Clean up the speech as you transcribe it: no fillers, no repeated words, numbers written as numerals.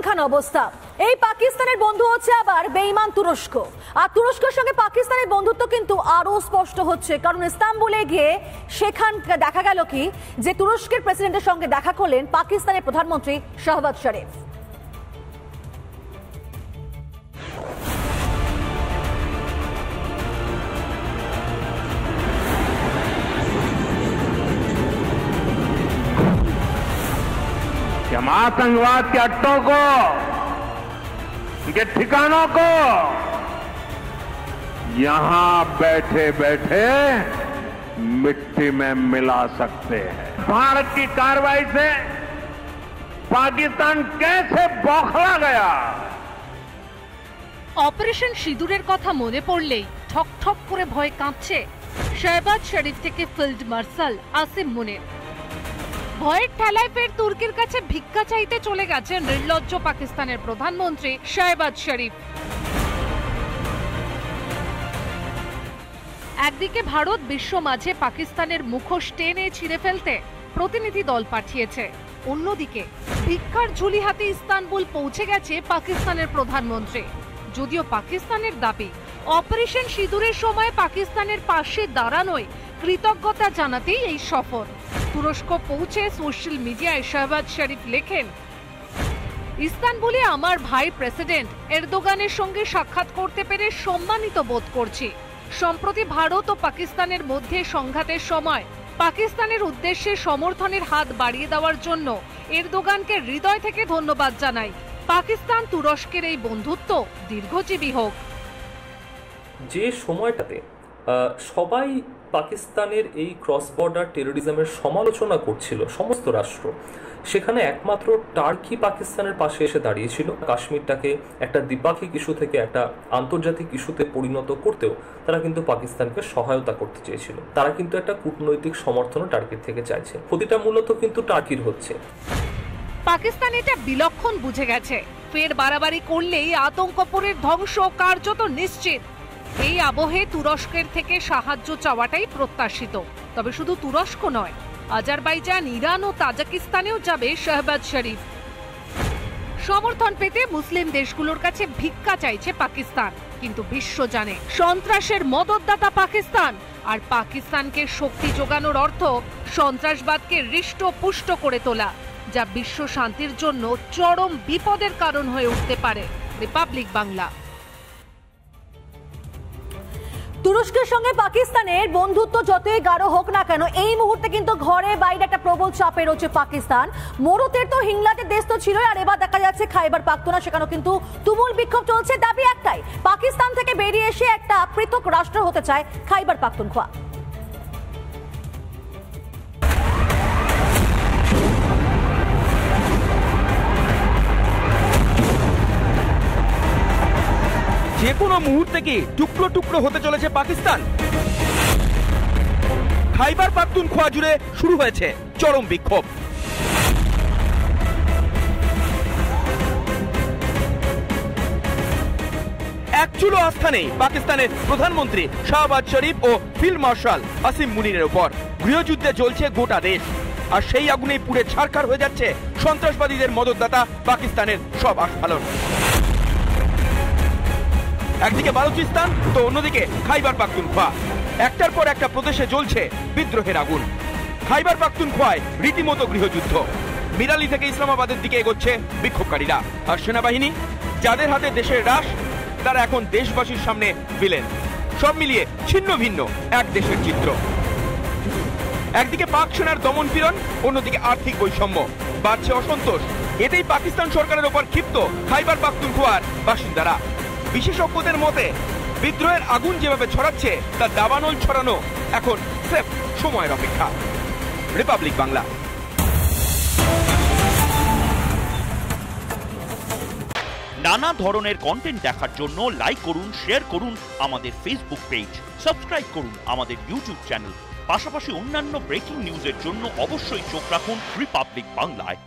এখানে অবস্থা। এই পাকিস্তানের বন্ধু হচ্ছে আবার বেঈমান তুরস্ক, আর তুরস্কের সঙ্গে পাকিস্তানের বন্ধুত্ব কিন্তু আরো স্পষ্ট হচ্ছে, কারণ ইস্তাম্বুলে গিয়ে সেখানে দেখা গেল কি যে তুরস্কের প্রেসিডেন্টের সঙ্গে দেখা করলেন পাকিস্তানের প্রধানমন্ত্রী শাহবাজ শরীফ। आतंकवाद के अड्डों को, उनके ठिकानों को यहां बैठे बैठे मिट्टी में मिला सकते हैं। भारत की कार्रवाई से पाकिस्तान कैसे बौखला गया। অপারেশন সিঁদুরের কথা মনে পড়লেই ঠক ঠক করে ভয় কাঁপছে শাহবাজ শরীফ থেকে ফিল্ড মার্শাল আসিম মুনির। ভয়ের ঠেলায় ফের তুর্কির কাছে ভিক্ষা চাইতে চলে গেছে নির্লজ্জ পাকিস্তানের প্রধানমন্ত্রী শাহবাজ শরীফ। একদিকে ভারত বিশ্ব মাঝে পাকিস্তানের মুখোশ টেনে ছিঁড়ে ফেলতে প্রতিনিধি দল পাঠিয়েছে, অন্যদিকে ভিক্ষার ঝুলি হাতে ইস্তানবুল পৌঁছে গেছে পাকিস্তানের প্রধানমন্ত্রী। যদিও পাকিস্তানের দাবি অপারেশন সিঁদুরের সময় পাকিস্তানের পাশে দাঁড়ানোয় কৃতজ্ঞতা জানাতেই এই সফর। তুরস্ক পৌঁছে সোশ্যাল মিডিয়ায় শাহবাজ শরীফ লেখেন, ইস্তানবুলে আমার ভাই প্রেসিডেন্ট এরদোগানের সঙ্গে সাক্ষাৎ করতে পেরে সম্মানিত বোধ করছি। সম্প্রতি ভারত ও পাকিস্তানের মধ্যে সংঘাতের সময় পাকিস্তানের উদ্দেশ্যে সমর্থনের হাত বাড়িয়ে দেওয়ার জন্য এরদোগানকে হৃদয় থেকে ধন্যবাদ জানাই। পাকিস্তান তুরস্কের এই বন্ধুত্ব দীর্ঘজীবী হোক। যে সময়টাতে সবাই পাকিস্তানের এই ক্রস বর্ডার টেরোরিজমের সমালোচনা করছিল সমস্ত রাষ্ট্র, সেখানে একমাত্র টার্কি পাকিস্তানের পাশে এসে দাঁড়িয়েছিল। কাশ্মীরটাকে একটা দ্বিপাক্ষিক ইস্যু থেকে একটা আন্তর্জাতিক ইস্যুতে পরিণত করতেও তারা কিন্তু পাকিস্তানকে সহায়তা করতে চেয়েছিল। তারা কিন্তু একটা কূটনৈতিক সমর্থনও টার্কির থেকে চাইছে। ক্ষতিটা মূলত কিন্তু টার্কির হচ্ছে। পাকিস্তান এটা বিলক্ষণ বুঝে গেছে, ফের বাড়াবাড়ি করলেই আতঙ্কপুরের ধ্বংস কার্যত নিশ্চিত। এই আবহে তুরস্কের থেকে সাহায্য চাওয়াটাই প্রত্যাশিত। তবে শুধু তুরস্ক নয়, আজারবাইজান, ইরান ও তাজিকিস্তানেও যাবে শাহবাজ শরীফ। সমর্থন পেতে মুসলিম দেশগুলোর কাছে ভিক্ষা চাইছে পাকিস্তান, কিন্তু বিশ্ব জানে সন্ত্রাসের মদতদাতা পাকিস্তান, আর পাকিস্তানকে শক্তি যোগানোর অর্থ সন্ত্রাসবাদকে হৃষ্টপুষ্ট করে তোলা, যা বিশ্ব শান্তির জন্য চরম বিপদের কারণ হয়ে উঠতে পারে। রিপাবলিক বাংলা। তুরস্কের সঙ্গে পাকিস্তানের বন্ধুত্ব যতই গাঢ় হোক না কেন, এই মুহূর্তে কিন্তু ঘরে বাইরে একটা প্রবল চাপে রয়েছে পাকিস্তান। মোরতের তো হিংলাটের দেশ তো ছিল, আর এবার দেখা যাচ্ছে খাইবার পাখতুনখোয়া, সেখানেও কিন্তু তুমুল বিক্ষোভ চলছে। দাবি একটাই, পাকিস্তান থেকে বেরিয়ে এসে একটা পৃথক রাষ্ট্র হতে চায় খাইবার পাখতুনখোয়া। যে কোনো মুহূর্তে কি টুকরো টুকরো হতে চলেছে পাকিস্তান। খাইবার পাখতুনখোয়া জুড়ে শুরু হয়েছে চরম বিক্ষোভ। একচুলো আস্থা নেই পাকিস্তানের প্রধানমন্ত্রী শাহবাজ শরীফ ও ফিল্ড মার্শাল আসিম মুনিরের উপর। গৃহযুদ্ধে জ্বলছে গোটা দেশ, আর সেই আগুনেই পুড়ে ছারখার হয়ে যাচ্ছে সন্ত্রাসবাদীদের মদতদাতা পাকিস্তানের সব আস্ফালন। একদিকে বালুচিস্তান তো অন্যদিকে খাইবার পাখতুনখোয়া, একটার পর একটা প্রদেশে জ্বলছে বিদ্রোহের আগুন। খাইবার পাখতুনখোয়ায় রীতিমতো গৃহযুদ্ধ। মিরালি থেকে ইসলামাবাদের দিকে এগোচ্ছে বিক্ষোভকারীরা, আর সেনাবাহিনী যাদের হাতে দেশের রাশ, তারা এখন দেশবাসীর সামনে ভিলেন। সব মিলিয়ে ছিন্ন ভিন্ন এক দেশের চিত্র। একদিকে পাক সেনার দমন পীড়ন, অন্যদিকে আর্থিক বৈষম্য, বাড়ছে অসন্তোষ। এতেই পাকিস্তান সরকারের ওপর ক্ষিপ্ত খাইবার পাখতুনখোয়ার বাসিন্দারা। বিশেষজ্ঞদের মতে বিদ্রোহের আগুন যেভাবে ছড়াচ্ছে তা দাবানল ছড়ানো এখন স্রেফ সময়ের অপেক্ষা। রিপাবলিক বাংলা। নানা ধরনের কন্টেন্ট দেখার জন্য লাইক করুন, শেয়ার করুন আমাদের ফেসবুক পেজ, সাবস্ক্রাইব করুন আমাদের ইউটিউব চ্যানেল। পাশাপাশি অন্যান্য ব্রেকিং নিউজের জন্য অবশ্যই চোখ রাখুন রিপাবলিক বাংলায়।